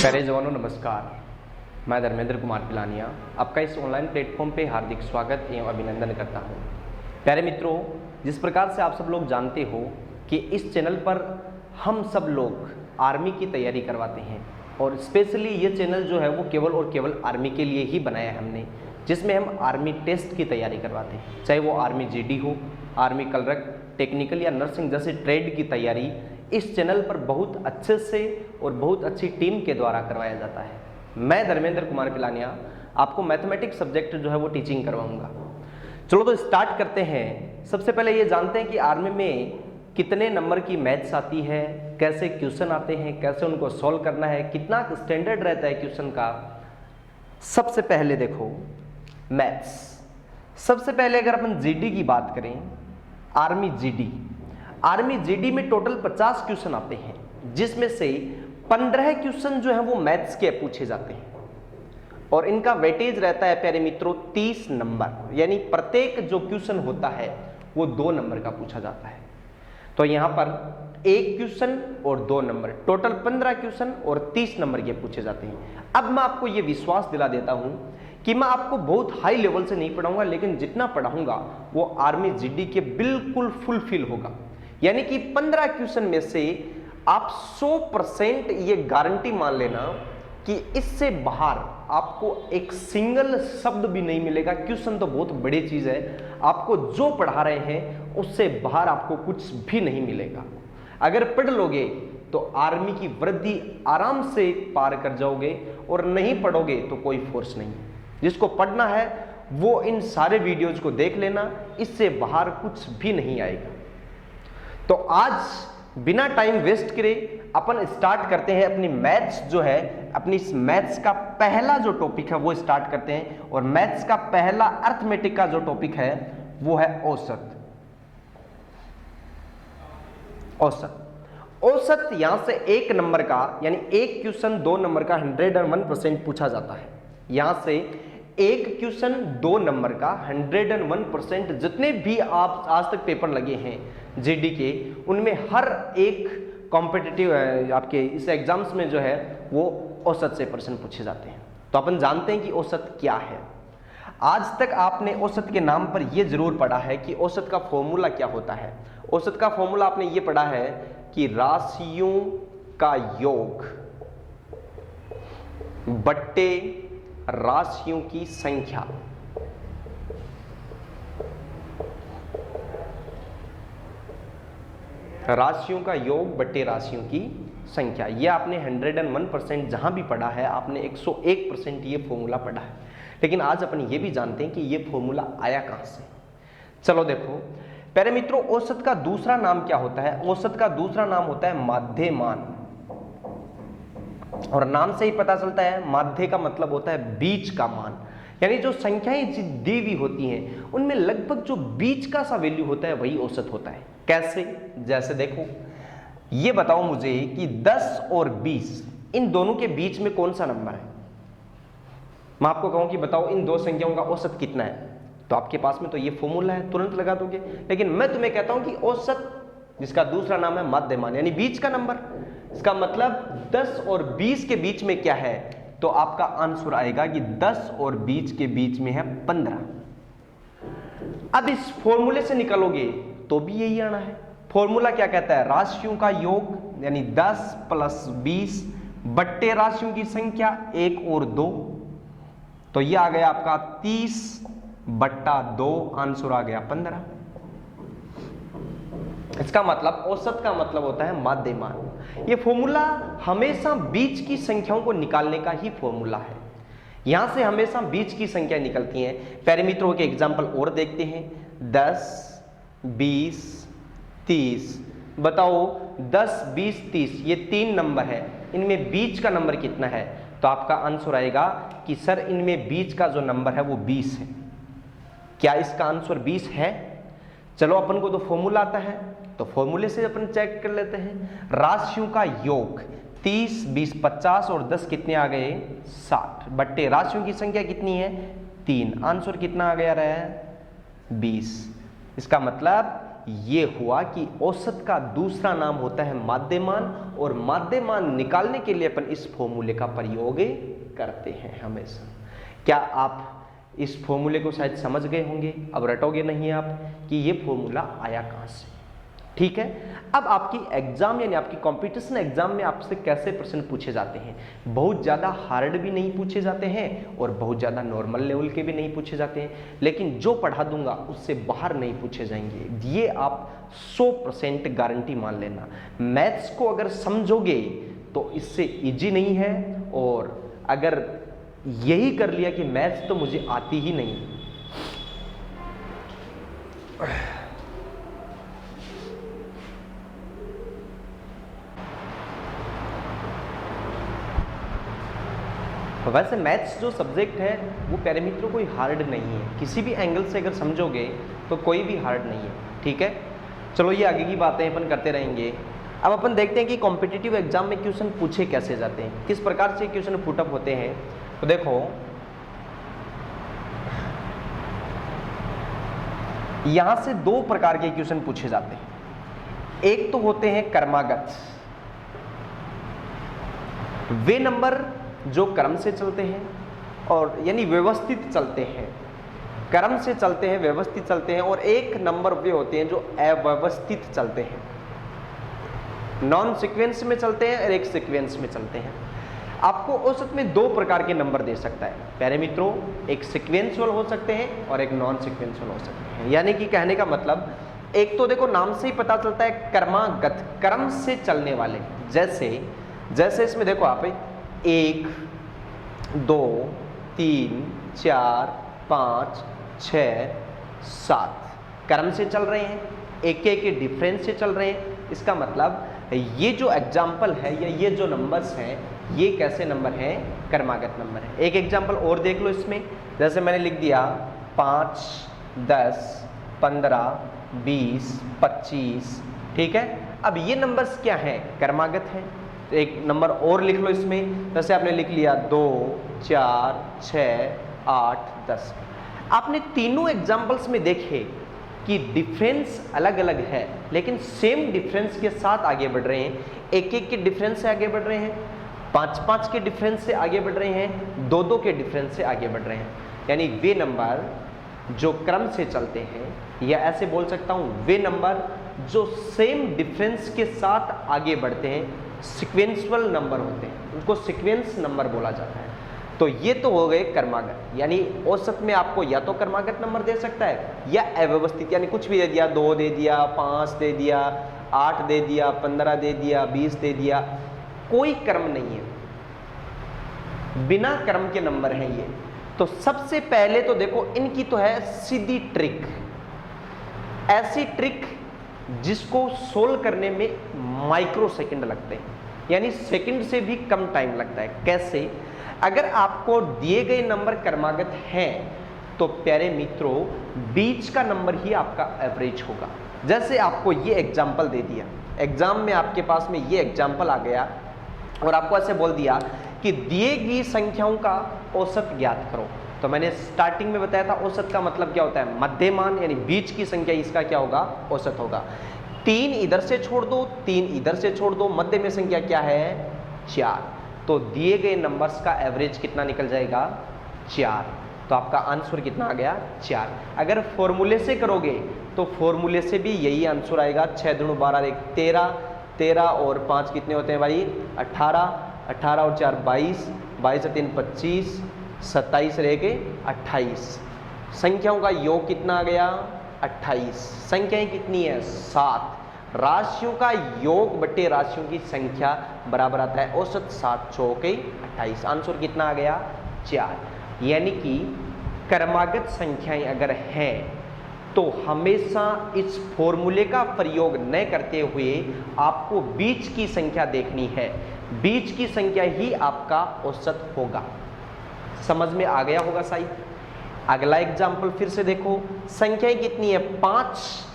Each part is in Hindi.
प्यारे जवानों नमस्कार। मैं धर्मेंद्र कुमार पिलानिया आपका इस ऑनलाइन प्लेटफॉर्म पे हार्दिक स्वागत एवं अभिनंदन करता हूँ। प्यारे मित्रों, जिस प्रकार से आप सब लोग जानते हो कि इस चैनल पर हम सब लोग आर्मी की तैयारी करवाते हैं और स्पेशली ये चैनल जो है वो केवल और केवल आर्मी के लिए ही बनाया है हमने, जिसमें हम आर्मी टेस्ट की तैयारी करवाते हैं, चाहे वो आर्मी जीडी हो, आर्मी क्लर्क, टेक्निकल या नर्सिंग जैसे ट्रेड की तैयारी इस चैनल पर बहुत अच्छे से और बहुत अच्छी टीम के द्वारा करवाया जाता है। मैं धर्मेंद्र कुमार पिलानिया आपको मैथमेटिक्स सब्जेक्ट जो है वो टीचिंग करवाऊंगा। चलो तो स्टार्ट करते हैं। सबसे पहले ये जानते हैं कि आर्मी में कितने नंबर की मैथ्स आती है, कैसे क्वेश्चन आते हैं, कैसे उनको सॉल्व करना है, कितना स्टैंडर्ड रहता है क्वेश्चन का। सबसे पहले देखो मैथ्स। सबसे पहले अगर अपन जीडी की बात करें, आर्मी जीडी में टोटल 50 क्वेश्चन आते हैं, जिसमें से 15 क्वेश्चन जो है वो मैथ्स के पूछे जाते हैं और इनका वेटेज रहता है प्यारे मित्रों 30 नंबर, यानी प्रत्येक जो क्वेश्चन होता है वो 2 नंबर का पूछा जाता है। तो यहां पर 1 क्वेश्चन और 2 नंबर, टोटल 15 क्वेश्चन और 30 नंबर के पूछे जाते हैं। अब मैं आपको ये विश्वास दिला देता हूं कि मैं आपको बहुत हाई लेवल से नहीं पढ़ाऊंगा, लेकिन जितना पढ़ाऊंगा वो आर्मी जीडी के बिल्कुल फुलफिल होगा। यानी कि 15 क्वेश्चन में से आप 100% ये गारंटी मान लेना कि इससे बाहर आपको एक सिंगल शब्द भी नहीं मिलेगा। क्वेश्चन तो बहुत बड़ी चीज है, आपको जो पढ़ा रहे हैं उससे बाहर आपको कुछ भी नहीं मिलेगा। अगर पढ़ लोगे तो आर्मी की वृद्धि आराम से पार कर जाओगे, और नहीं पढ़ोगे तो कोई फोर्स नहीं है। जिसको पढ़ना है वो इन सारे वीडियोज को देख लेना, इससे बाहर कुछ भी नहीं आएगा। तो आज बिना टाइम वेस्ट करे अपन स्टार्ट करते हैं अपनी मैथ्स जो है, अपनी इस मैथ्स का पहला जो टॉपिक है वो स्टार्ट करते हैं। और मैथ्स का पहला अर्थमेटिक का जो टॉपिक है वो है औसत। औसत यहां से 1 नंबर का, यानी 1 क्वेश्चन 2 नंबर का 101% पूछा जाता है। यहां से 1 क्वेश्चन 2 नंबर का 101%, जितने भी आप आज तक पेपर लगे हैं जीडी के, उनमें हर एक कॉम्पिटिटिव आपके इस एग्जाम्स में जो है वो औसत से प्रश्न पूछे जाते हैं। तो अपन जानते हैं कि औसत क्या है। आज तक आपने औसत के नाम पर यह जरूर पढ़ा है कि औसत का फॉर्मूला क्या होता है। औसत का फॉर्मूला आपने ये पढ़ा है कि राशियों का योग बट्टे राशियों की संख्या। राशियों का योग बट्टे राशियों की संख्या, यह आपने 101% जहां भी पढ़ा है, आपने 101% ये फॉर्मूला पढ़ा है। लेकिन आज अपन ये भी जानते हैं कि ये फॉर्मूला आया कहां से। चलो देखो प्यारे मित्रों, औसत का दूसरा नाम क्या होता है? औसत का दूसरा नाम होता है माध्यमान। और नाम से ही पता चलता है, माध्य का मतलब होता है बीच का मान। यानी जो संख्याएं दी हुई होती हैं उनमें लगभग जो बीच का सा वैल्यू होता है वही औसत होता है। कैसे? जैसे देखो, ये बताओ मुझे कि 10 और 20 इन दोनों के बीच में कौन सा नंबर है? मैं आपको कहूं कि बताओ इन दो संख्याओं का औसत कितना है, तो आपके पास में तो ये फॉर्मूला है, तुरंत लगा दोगे। लेकिन मैं तुम्हें कहता हूं कि औसत, जिसका दूसरा नाम है माध्यमान, यानी बीच का नंबर, इसका मतलब 10 और 20 के बीच में क्या है, तो आपका आंसर आएगा कि 10 और 20 के बीच में है 15। अब इस फॉर्मूले से निकलोगे तो भी यही आना है। फॉर्मूला क्या कहता है? राशियों का योग, यानी 10 + 20 बट्टे राशियों की संख्या 1 और 2, तो यह आ गया आपका 30/2, आंसर आ गया 15। इसका मतलब औसत का मतलब होता है माध्यमान। ये फॉर्मूला हमेशा बीच की संख्याओं को निकालने का ही फॉर्मूला है। यहां से हमेशा बीच की संख्या निकलती हैं। प्यारे मित्रों के एग्जाम्पल और देखते हैं। 10, 20, 30। बताओ 10, 20, 30 ये 3 नंबर है, इनमें बीच का नंबर कितना है? तो आपका आंसर आएगा कि सर इनमें बीच का जो नंबर है वो 20 है। क्या इसका आंसर 20 है? चलो अपन को तो फॉर्मूला आता है, तो फॉर्मूले से अपन चेक कर लेते हैं। राशियों का योग 30, 20, 50 और 10 कितने आ गए? 60 बट्टे राशियों की संख्या कितनी है? 3, आंसर कितना आ गया रहा है? 20। इसका मतलब ये हुआ कि औसत का दूसरा नाम होता है माध्यमान, और माध्यमान निकालने के लिए अपन इस फॉर्मूले का प्रयोग करते हैं हमेशा। क्या आप इस फॉर्मूले को शायद समझ गए होंगे, अब रटोगे नहीं आप कि ये फॉर्मूला आया कहां से। ठीक है, अब आपकी एग्जाम यानी आपकी कंपटीशन एग्जाम में आपसे कैसे प्रश्न पूछे जाते हैं, बहुत ज़्यादा हार्ड भी नहीं पूछे जाते हैं और बहुत ज़्यादा नॉर्मल लेवल के भी नहीं पूछे जाते हैं, लेकिन जो पढ़ा दूंगा उससे बाहर नहीं पूछे जाएंगे, ये आप 100% गारंटी मान लेना। मैथ्स को अगर समझोगे तो इससे इजी नहीं है, और अगर यही कर लिया कि मैथ्स तो मुझे आती ही नहीं, वैसे मैथ्स जो सब्जेक्ट है वो प्यारे मित्रों कोई हार्ड नहीं है, किसी भी एंगल से अगर समझोगे तो कोई भी हार्ड नहीं है। ठीक है, चलो ये आगे की बातें अपन करते रहेंगे। अब अपन देखते हैं कि कॉम्पिटिटिव एग्जाम में क्वेश्चन पूछे कैसे जाते हैं, किस प्रकार से क्वेश्चन पुटअप होते हैं। तो देखो, यहां से दो प्रकार के क्वेश्चन पूछे जाते हैं। एक तो होते हैं क्रमागत, वे नंबर जो क्रम से चलते हैं और यानी व्यवस्थित चलते हैं, क्रम से चलते हैं, व्यवस्थित चलते हैं, और एक नंबर वे होते हैं जो अव्यवस्थित चलते हैं, नॉन सीक्वेंस में चलते हैं और एक सीक्वेंस में चलते हैं। आपको औसत में दो प्रकार के नंबर दे सकता है प्यारे मित्रों, एक सीक्वेंशियल हो सकते हैं और एक नॉन सीक्वेंशियल हो सकते हैं। यानी कि कहने का मतलब, एक तो देखो नाम से ही पता चलता है क्रमागत, क्रम से चलने वाले, जैसे इसमें देखो आप 1 2 3 4 5 6 7 क्रम से चल रहे हैं, एक एक डिफरेंस से चल रहे हैं। इसका मतलब ये जो एग्जाम्पल है या ये जो नंबर्स हैं ये कैसे नंबर हैं, क्रमागत नंबर है। एक एग्जाम्पल और देख लो इसमें, जैसे मैंने लिख दिया 5 10 15 20 25। ठीक है, अब ये नंबर्स क्या हैं, क्रमागत हैं। तो एक नंबर और लिख लो इसमें, जैसे आपने लिख लिया 2 4 6 8 10। आपने तीनों एग्जाम्पल्स में देखे कि डिफरेंस अलग अलग है, लेकिन सेम डिफरेंस के साथ आगे बढ़ रहे हैं, एक एक के डिफरेंस से आगे बढ़ रहे हैं, 5 के डिफरेंस से आगे बढ़ रहे हैं, 2 के डिफरेंस से आगे बढ़ रहे हैं। यानी वे नंबर जो क्रम से चलते हैं, या ऐसे बोल सकता हूं वे नंबर जो सेम डिफरेंस के साथ आगे बढ़ते हैं, सीक्वेंशियल नंबर होते हैं, उनको सीक्वेंस नंबर बोला जाता है। तो ये तो हो गए क्रमागत, यानी औसत में आपको या तो क्रमागत नंबर दे सकता है या अव्यवस्थित, यानी कुछ भी दे दिया, 2 दे दिया, 5 दे दिया, 8 दे दिया, 15 दे दिया, 20 दे दिया, कोई क्रम नहीं है, बिना क्रम के नंबर हैं ये। तो सबसे पहले तो देखो इनकी तो है सीधी ट्रिक, ऐसी ट्रिक जिसको सोल्व करने में माइक्रो सेकंड लगते हैं, यानी सेकंड से भी कम टाइम लगता है। कैसे, अगर आपको दिए गए नंबर क्रमागत हैं तो प्यारे मित्रों बीच का नंबर ही आपका एवरेज होगा। जैसे आपको ये एग्जाम्पल दे दिया, एग्जाम में आपके पास में ये एग्जाम्पल आ गया और आपको ऐसे बोल दिया कि दिए गई संख्याओं का औसत ज्ञात करो। तो मैंने स्टार्टिंग में बताया था औसत का मतलब क्या होता है, मध्यमान, यानी बीच की संख्या, इसका क्या होगा, औसत होगा। 3 इधर से छोड़ दो, 3 इधर से छोड़ दो, मध्य में संख्या क्या है, 4। तो दिए गए नंबर्स का एवरेज कितना निकल जाएगा, 4। तो आपका आंसर कितना आ गया, 4। अगर फॉर्मूले से करोगे तो फॉर्मूले से भी यही आंसर आएगा, 6 दूनी 12 1 13, 13 और 5 कितने होते हैं भाई, 18, 18 और 4 22, 22 और 3 25, 27 रह के 28। संख्याओं का योग कितना आ गया, 28। संख्याएं कितनी है, 7। राशियों का योग बटे राशियों की संख्या बराबर आता है औसत 7 चौके 28। आंसर कितना आ गया, 4। यानी कि क्रमागत संख्याएं अगर हैं तो हमेशा इस फॉर्मूले का प्रयोग न करते हुए आपको बीच की संख्या देखनी है, बीच की संख्या ही आपका औसत होगा। समझ में आ गया होगा शायद। अगला एग्जाम्पल फिर से देखो, संख्याएं कितनी है, 5।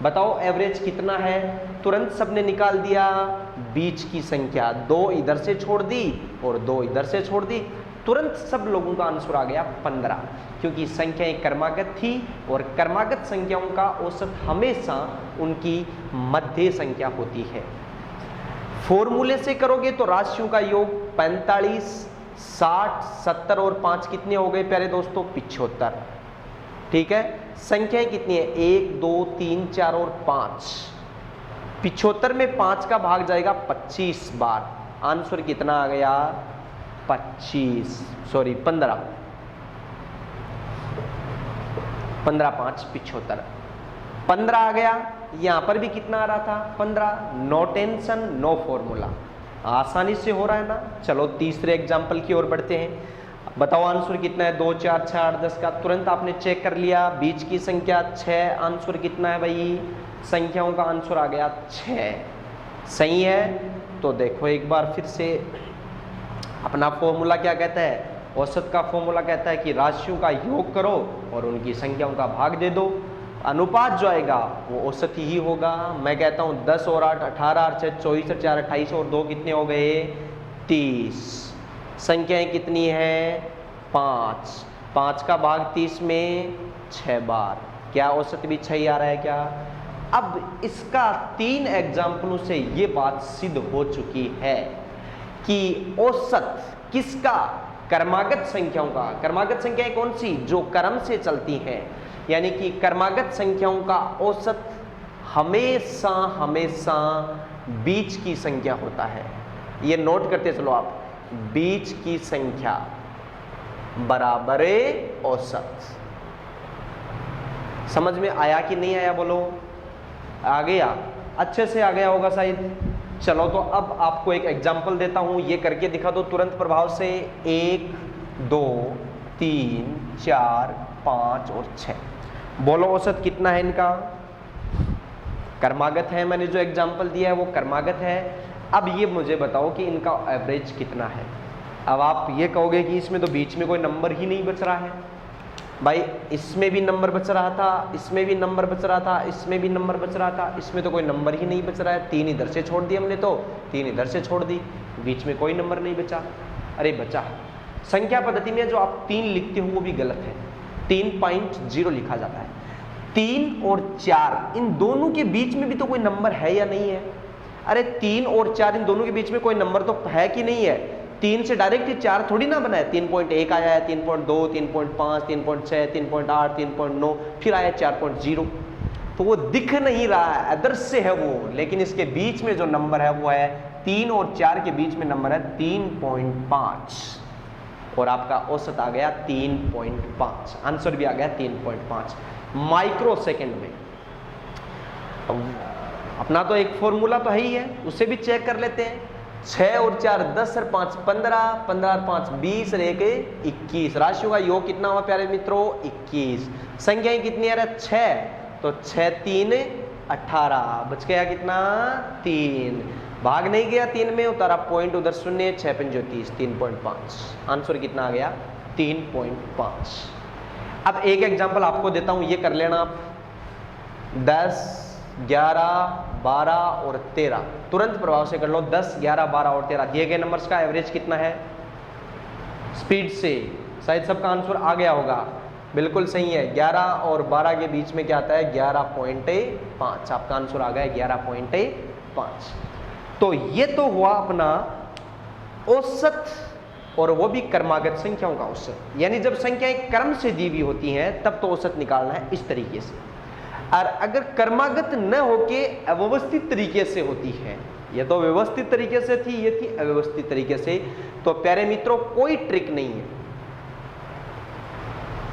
बताओ एवरेज कितना है, तुरंत सबने निकाल दिया, बीच की संख्या 2 इधर से छोड़ दी और 2 इधर से छोड़ दी, तुरंत सब लोगों का आंसर आ गया 15, क्योंकि संख्याएं क्रमागत थी और क्रमागत संख्याओं का औसत हमेशा उनकी मध्य संख्या होती है। फॉर्मूले से करोगे तो राशियों का योग 45, 60, 70 और 5 कितने हो गए प्यारे दोस्तों? 75। ठीक है, संख्याएं कितनी है? 1, 2, 3, 4 और 5। 75 में 5 का भाग जाएगा 25 बार। आंसर कितना आ गया? 15 15 5 75, 15 आ गया। यहां पर भी कितना आ रहा था? 15। नो टेंशन, नो फॉर्मूला, आसानी से हो रहा है ना। चलो तीसरे एग्जाम्पल की ओर बढ़ते हैं। बताओ आंसर कितना है? 2, 4, 6, 8, 10 का तुरंत आपने चेक कर लिया। बीच की संख्या 6, आंसर कितना है भाई? संख्याओं का आंसर आ गया 6। सही है। तो देखो एक बार फिर से, अपना फॉर्मूला क्या कहता है? औसत का फॉर्मूला कहता है कि राशियों का योग करो और उनकी संख्याओं का भाग दे दो। अनुपात जो आएगा वो औसत ही होगा। मैं कहता हूँ 10 और 8 18 और 6 24 और 4 28 और 2 कितने हो गए? 30। संख्याएं कितनी है? 5। 5 का भाग 30 में 6 बार। क्या औसत भी 6 ही आ रहा है क्या? अब इसका 3 एग्जाम्पलों से ये बात सिद्ध हो चुकी है कि औसत किसका? क्रमागत संख्याओं का। क्रमागत संख्याएं कौन सी? जो क्रम से चलती हैं, यानी कि क्रमागत संख्याओं का औसत हमेशा हमेशा बीच की संख्या होता है। ये नोट करते चलो आप, बीच की संख्या बराबर औसत। समझ में आया कि नहीं आया? बोलो, आ गया? अच्छे से आ गया होगा शायद। चलो तो अब आपको एक एग्जाम्पल देता हूं, ये करके दिखा दो तुरंत प्रभाव से। 1, 2, 3, 4, 5 और 6। बोलो औसत कितना है इनका? क्रमागत है, मैंने जो एग्जाम्पल दिया है वो क्रमागत है। अब ये मुझे बताओ कि इनका एवरेज कितना है। अब आप ये कहोगे कि इसमें तो बीच में कोई नंबर ही नहीं बच रहा है। भाई इसमें भी नंबर बच रहा था, इसमें भी नंबर बच रहा था, इसमें भी नंबर बच रहा था, इसमें तो कोई नंबर ही नहीं बच रहा है। 3 इधर से छोड़ दिए हमने, तो 3 इधर से छोड़ दी, बीच में कोई नंबर नहीं बचा। अरे बचा। संख्या पद्धति में जो आप 3 लिखते हो वो भी गलत है, 3.0 लिखा जाता है। 3 और 4 इन दोनों के बीच में भी तो कोई नंबर है या नहीं है? अरे 3 और 4 इन दोनों के बीच में कोई नंबर तो है कि नहीं है? 3 से डायरेक्ट 4 थोड़ी ना बना है। 3.1 आया है, 3.2, 3.5, 3.6, 3.8, 3.9, फिर आया 4.0। तो वो दिख नहीं रहा है, अदृश्य है वो, लेकिन इसके बीच में जो नंबर है वो है 3 और 4 के बीच में नंबर है 3.5 और आपका औसत आ गया 3.5। आंसर भी आ गया 3.5 माइक्रो सेकेंड में। अपना तो एक फॉर्मूला तो है ही है, उसे भी चेक कर लेते हैं। 6 और 4 10 और 5 15, 15 और 5 20 और 1 21। राशियों का योग कितना हुआ प्यारे मित्रों? 21। संख्याएं कितनी आ रहा है? 6, तो 6 3 18, बच गया कितना? 3। भाग नहीं गया 3 में, उतारा पॉइंट उधर 0, 6 5 30, 3.5। आंसर कितना आ गया? 3.5। अब एक एग्जाम्पल आपको देता हूं, ये कर लेना आप। 10, 11, 12 और 13 तुरंत प्रभाव से कर लो। 10, 11, 12 और 13 दिए गए नंबर्स का एवरेज कितना है? स्पीड से शायद सबका आंसर आ गया होगा। बिल्कुल सही है, 11 और 12 के बीच में क्या आता है? 11.5। आपका आंसर आ गया 11.5। तो ये तो हुआ अपना औसत, और वो भी क्रमागत संख्याओं का औसत। यानी जब संख्याएं क्रम से दी हुई होती हैं तब तो औसत निकालना है इस तरीके से। और अगर क्रमागत न होके अव्यवस्थित तरीके से होती है, ये तो व्यवस्थित तरीके से थी, ये थी अव्यवस्थित तरीके से, तो प्यारे मित्रों कोई ट्रिक नहीं है।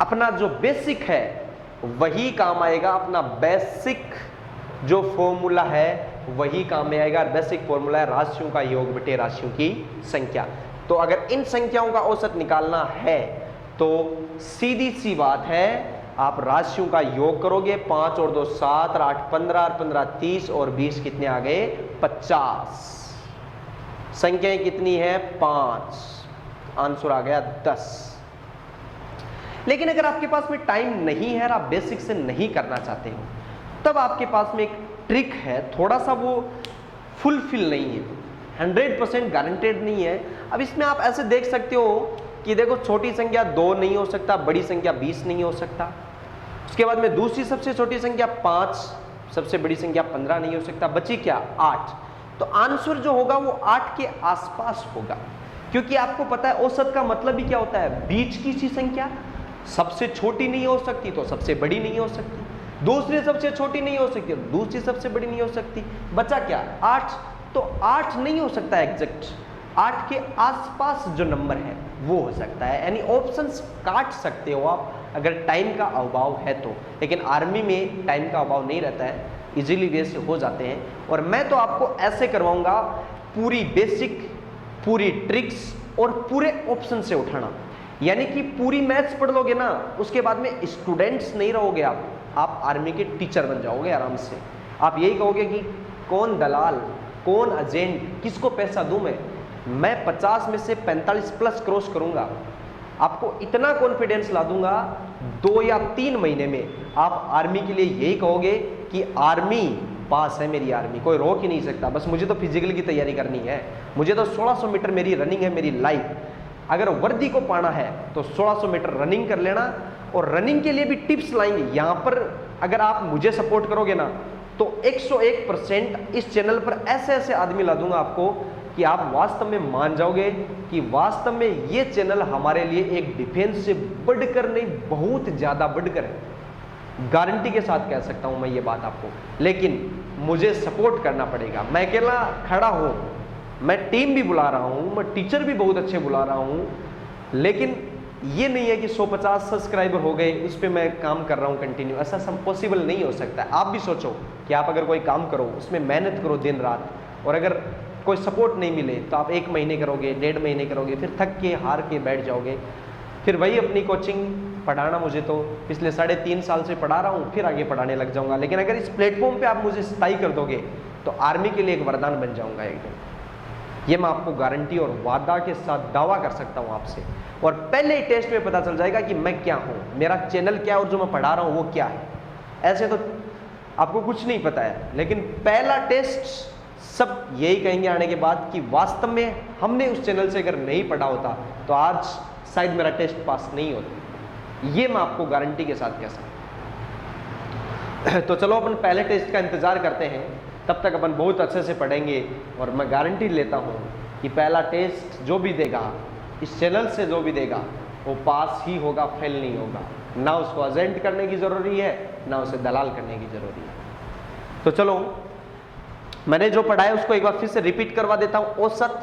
अपना जो बेसिक है वही काम आएगा, अपना बेसिक जो फॉर्मूला है वही काम में आएगा। बेसिक फॉर्मूला है राशियों का योग बटे राशियों की संख्या। तो अगर इन संख्याओं का औसत निकालना है तो सीधी सी बात है, आप राशियों का योग करोगे। 5 और 2 7 और 8 15 और 15 30 और 20 कितने आ गए? 50। संख्याएं कितनी है? 5। आंसर आ गया 10। लेकिन अगर आपके पास में टाइम नहीं है और आप बेसिक से नहीं करना चाहते हो, तब आपके पास में एक ट्रिक है, थोड़ा सा वो फुलफिल नहीं है, 100% गारंटेड नहीं है। अब इसमें आप ऐसे देख सकते हो कि देखो छोटी संख्या 2 नहीं हो सकता, बड़ी संख्या 20 नहीं हो सकता। उसके बाद में दूसरी सबसे छोटी संख्या 5, सबसे बड़ी संख्या 15 नहीं हो सकता, बची क्या 8। तो आंसर जो होगा वो 8 के आसपास होगा, क्योंकि आपको पता है औसत का मतलब ही क्या होता है, बीच की सी संख्या। सबसे छोटी नहीं हो सकती तो सबसे बड़ी नहीं हो सकती, दूसरी सबसे छोटी नहीं हो सकती तो दूसरी सबसे बड़ी नहीं हो सकती। बचा क्या 8, तो 8 नहीं हो सकता एग्जैक्ट, 8 के आसपास जो नंबर है वो हो सकता है। यानी ऑप्शंस काट सकते हो आप अगर टाइम का अभाव है तो, लेकिन आर्मी में टाइम का अभाव नहीं रहता है, इजीली वे से हो जाते हैं। और मैं तो आपको ऐसे करवाऊंगा, पूरी बेसिक, पूरी ट्रिक्स और पूरे ऑप्शन से उठाना, यानी कि पूरी मैथ्स पढ़ लोगे ना, उसके बाद में स्टूडेंट्स नहीं रहोगे आप आर्मी के टीचर बन जाओगे आराम से। आप यही कहोगे कि कौन दलाल, कौन एजेंट, किसको पैसा दूं मैं 50 में से 45 प्लस क्रॉस करूंगा। आपको इतना कॉन्फिडेंस ला दूंगा, 2 या 3 महीने में आप आर्मी के लिए यही कहोगे कि आर्मी पास है, मेरी आर्मी कोई रोक ही नहीं सकता। बस मुझे तो फिजिकल की तैयारी करनी है, मुझे तो 1600 मीटर मेरी रनिंग है, मेरी लाइफ। अगर वर्दी को पाना है तो 1600 मीटर रनिंग कर लेना, और रनिंग के लिए भी टिप्स लाएंगे यहाँ पर। अगर आप मुझे सपोर्ट करोगे ना तो 101% इस चैनल पर ऐसे ऐसे आदमी ला दूंगा आपको कि आप वास्तव में मान जाओगे कि वास्तव में ये चैनल हमारे लिए एक डिफेंस से बढ़कर नहीं, बहुत ज़्यादा बढ़कर है। गारंटी के साथ कह सकता हूं मैं ये बात आपको, लेकिन मुझे सपोर्ट करना पड़ेगा। मैं अकेला खड़ा हूं, मैं टीम भी बुला रहा हूं, मैं टीचर भी बहुत अच्छे बुला रहा हूं, लेकिन ये नहीं है कि 150 सब्सक्राइबर हो गए उस पर मैं काम कर रहा हूं कंटिन्यू। ऐसा सब पॉसिबल नहीं हो सकता। आप भी सोचो कि आप अगर कोई काम करो, उसमें मेहनत करो दिन रात, और अगर कोई सपोर्ट नहीं मिले तो आप 1 महीने करोगे, 1.5 महीने करोगे, फिर थक के हार के बैठ जाओगे। फिर वही अपनी कोचिंग पढ़ाना, मुझे तो पिछले 3.5 साल से पढ़ा रहा हूँ, फिर आगे पढ़ाने लग जाऊँगा। लेकिन अगर इस प्लेटफॉर्म पे आप मुझे स्थायी कर दोगे तो आर्मी के लिए एक वरदान बन जाऊँगा एक दिन। ये मैं आपको गारंटी और वादा के साथ दावा कर सकता हूँ आपसे। और पहले ही टेस्ट में पता चल जाएगा कि मैं क्या हूँ, मेरा चैनल क्या है और जो मैं पढ़ा रहा हूँ वो क्या है। ऐसे तो आपको कुछ नहीं पता है, लेकिन पहला टेस्ट सब यही कहेंगे आने के बाद कि वास्तव में हमने उस चैनल से अगर नहीं पढ़ा होता तो आज शायद मेरा टेस्ट पास नहीं होता। ये मैं आपको गारंटी के साथ कह सकता हूं। तो चलो अपन पहले टेस्ट का इंतजार करते हैं, तब तक अपन बहुत अच्छे से पढ़ेंगे। और मैं गारंटी लेता हूं कि पहला टेस्ट जो भी देगा इस चैनल से, जो भी देगा वो पास ही होगा, फेल नहीं होगा। ना उसको एजेंट करने की जरूरी है, ना उसे दलाल करने की जरूरी है। तो चलो मैंने जो पढ़ा है उसको एक बार फिर से रिपीट करवा देता हूं। औसत,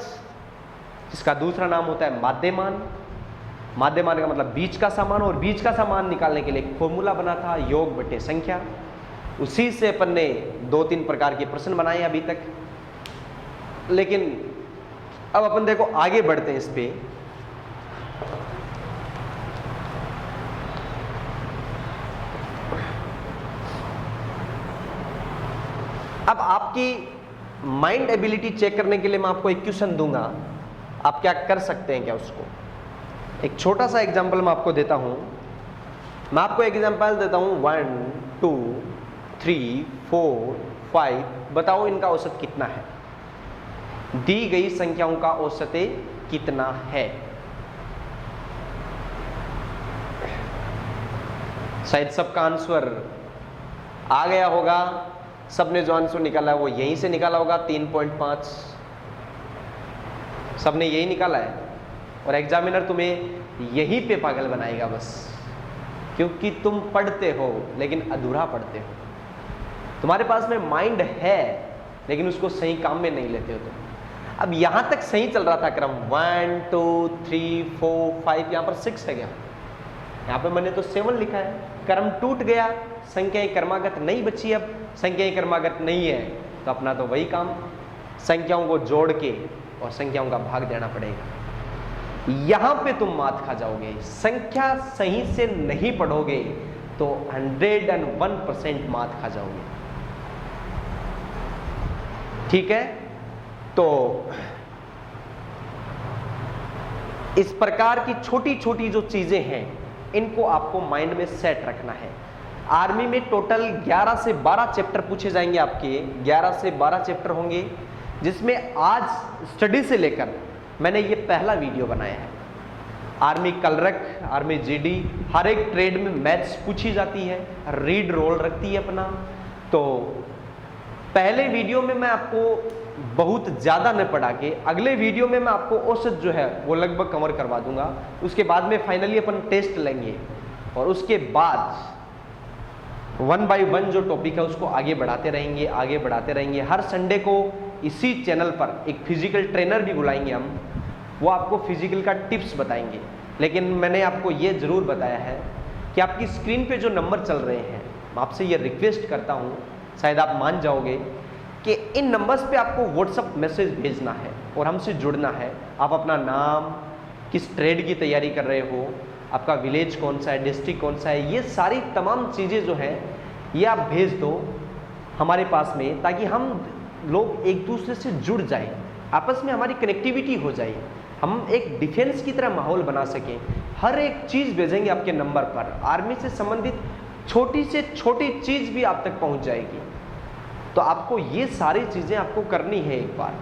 जिसका दूसरा नाम होता है माध्यमान। माध्यमान का मतलब बीच का सामान, और बीच का सामान निकालने के लिए एक फॉर्मूला बना था, योग बटे संख्या। उसी से अपन ने 2-3 प्रकार के प्रश्न बनाए अभी तक। लेकिन अब अपन देखो आगे बढ़ते हैं इस पे। अब आपकी माइंड एबिलिटी चेक करने के लिए मैं आपको एक क्वेश्चन दूंगा, आप क्या कर सकते हैं क्या उसको। एक छोटा सा एग्जांपल मैं आपको देता हूं। मैं आपको एग्जांपल देता हूं 1 2 3 4 5, बताओ इनका औसत कितना है। दी गई संख्याओं का औसत कितना है। शायद सबका आंसर आ गया होगा। सबने जो आंसर निकाला है वो यहीं से निकाला होगा, 3.5। सबने यही निकाला है, और एग्जामिनर तुम्हें यहीं पे पागल बनाएगा बस, क्योंकि तुम पढ़ते हो लेकिन अधूरा पढ़ते हो। तुम्हारे पास में माइंड है लेकिन उसको सही काम में नहीं लेते हो तुम। अब यहां तक सही चल रहा था क्रम, 1 2 3 4 5, यहां पर 6 है गया। यहाँ पे मैंने तो 7 लिखा है। क्रम टूट गया, संख्याएं क्रमागत नहीं बची। अब संख्याएं क्रमागत नहीं है तो अपना तो वही काम, संख्याओं को जोड़ के और संख्याओं का भाग देना पड़ेगा। यहां पे तुम मात खा जाओगे। संख्या सही से नहीं पढ़ोगे तो 101% मात खा जाओगे। ठीक है, तो इस प्रकार की छोटी छोटी जो चीजें हैं इनको आपको माइंड में सेट रखना है। आर्मी में टोटल 11 से 12 चैप्टर पूछे जाएंगे आपके, 11 से 12 चैप्टर होंगे, जिसमें आज स्टडी से लेकर मैंने ये पहला वीडियो बनाया है। आर्मी कलरक, आर्मी जीडी, हर एक ट्रेड में मैथ्स पूछी जाती है, रीड रोल रखती है अपना। तो पहले वीडियो में मैं आपको बहुत ज़्यादा न पढ़ा के अगले वीडियो में मैं आपको औसत जो है वो लगभग कवर करवा दूंगा। उसके बाद में फाइनली अपन टेस्ट लेंगे और उसके बाद 1 बाय 1 जो टॉपिक है उसको आगे बढ़ाते रहेंगे। हर संडे को इसी चैनल पर एक फिजिकल ट्रेनर भी बुलाएंगे हम, वो आपको फिजिकल का टिप्स बताएंगे। लेकिन मैंने आपको ये ज़रूर बताया है कि आपकी स्क्रीन पे जो नंबर चल रहे हैं, मैं आपसे ये रिक्वेस्ट करता हूँ, शायद आप मान जाओगे कि इन नंबर्स पे आपको व्हाट्सअप मैसेज भेजना है और हमसे जुड़ना है। आप अपना नाम, किस ट्रेड की तैयारी कर रहे हो, आपका विलेज कौन सा है, डिस्ट्रिक्ट कौन सा है, ये सारी तमाम चीज़ें जो हैं ये आप भेज दो हमारे पास में, ताकि हम लोग एक दूसरे से जुड़ जाएं, आपस में हमारी कनेक्टिविटी हो जाए, हम एक डिफेंस की तरह माहौल बना सकें। हर एक चीज़ भेजेंगे आपके नंबर पर, आर्मी से संबंधित छोटी से छोटी चीज़ भी आप तक पहुंच जाएगी। तो आपको ये सारी चीज़ें आपको करनी है। एक बार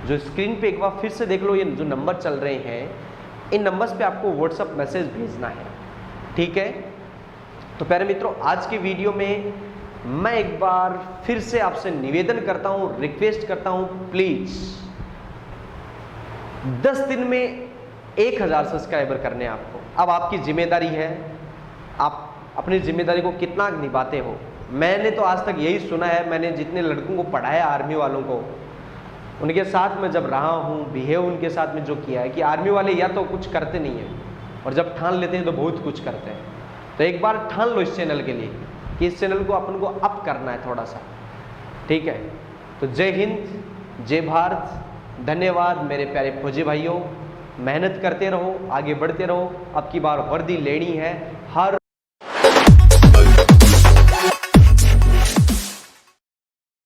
जो स्क्रीन पे एक बार फिर से देख लो, ये जो नंबर चल रहे हैं, इन नंबर्स पे आपको व्हाट्सअप मैसेज भेजना है, ठीक है। तो प्यारे मित्रों, आज के वीडियो में मैं एक बार फिर से आपसे निवेदन करता हूँ, रिक्वेस्ट करता हूँ, प्लीज़ 10 दिन में 1000 सब्सक्राइबर करने आपको। अब आपकी जिम्मेदारी है, आप अपनी जिम्मेदारी को कितना निभाते हो। मैंने तो आज तक यही सुना है, मैंने जितने लड़कों को पढ़ाया आर्मी वालों को, उनके साथ में जब रहा हूँ, बिहेव उनके साथ में जो किया है, कि आर्मी वाले या तो कुछ करते नहीं हैं और जब ठान लेते हैं तो बहुत कुछ करते हैं। तो एक बार ठान लो इस चैनल के लिए कि इस चैनल को अपन को अप करना है थोड़ा सा, ठीक है। तो जय हिंद, जय भारत, धन्यवाद मेरे प्यारे फौजी भाइयों। मेहनत करते रहो, आगे बढ़ते रहो। अब की बार वर्दी लेनी है,